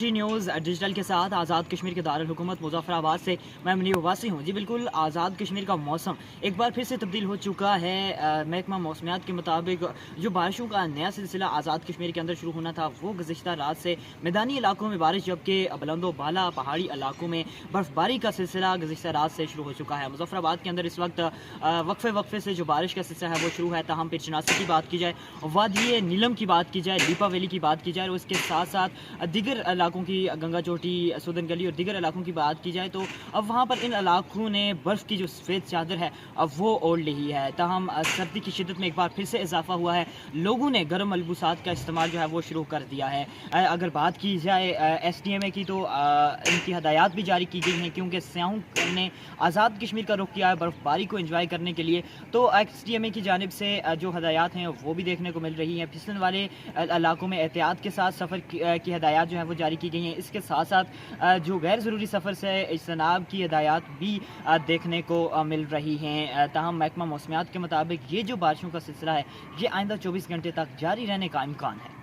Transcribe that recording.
News digital के साथ आज़ाद कश्मीर के दारुल-हुकूमत मुज़फ़्फ़राबाद से मैं मुनीर वासी हूँ। जी बिल्कुल, आज़ाद कश्मीर का मौसम एक बार फिर से तब्दील हो चुका है। महकमा मौसमियात के मुताबिक जो बारिशों का नया सिलसिला आज़ाद कश्मीर के अंदर शुरू होना था, वो गुज़िश्ता रात से मैदानी इलाकों में बारिश, जबकि बुलंदो बाला पहाड़ी इलाकों में बर्फ़बारी का सिलसिला गुज़िश्ता रात से शुरू हो चुका है। मुज़फ़्फ़राबाद के अंदर इस वक्त वक्फे से जो बारिश का सिलसिला है वो शुरू है। ताहम पीर चनासी की बात की जाए, वादी नीलम की बात की जाए, लीपा वैली की बात की जाए और इसके साथ साथ दीगर इलाकों की गंगा चोटी, सूदन गली और दीगर इलाकों की बात की जाए तो अब वहाँ पर इन इलाकों ने बर्फ़ की जो सफ़ेद चादर है अब वो ओढ़ ली है। ताहम सर्दी की शिद्दत में एक बार फिर से इजाफा हुआ है। लोगों ने गर्म मलबूसात का इस्तेमाल जो है वो शुरू कर दिया है। अगर बात की जाए SDMA की, तो इनकी हदायत भी जारी की गई हैं, क्योंकि सयाहों ने आज़ाद कश्मीर का रुख किया है बर्फ़बारी को इंजॉय करने के लिए। तो SDMA की जानिब से जो हदायत हैं वो भी देखने को मिल रही हैं। फिसलन वाले इलाकों में एहतियात के साथ सफ़र की हदायत जो है वो जारी की गई हैं। इसके साथ साथ जो गैर ज़रूरी सफ़र से इज्तनाब की हदायत भी देखने को मिल रही हैं। ताहम महकमा मौसमियात के मुताबिक ये जो बारिशों का सिलसिला है ये आइंदा 24 घंटे तक जारी रहने का इम्कान है।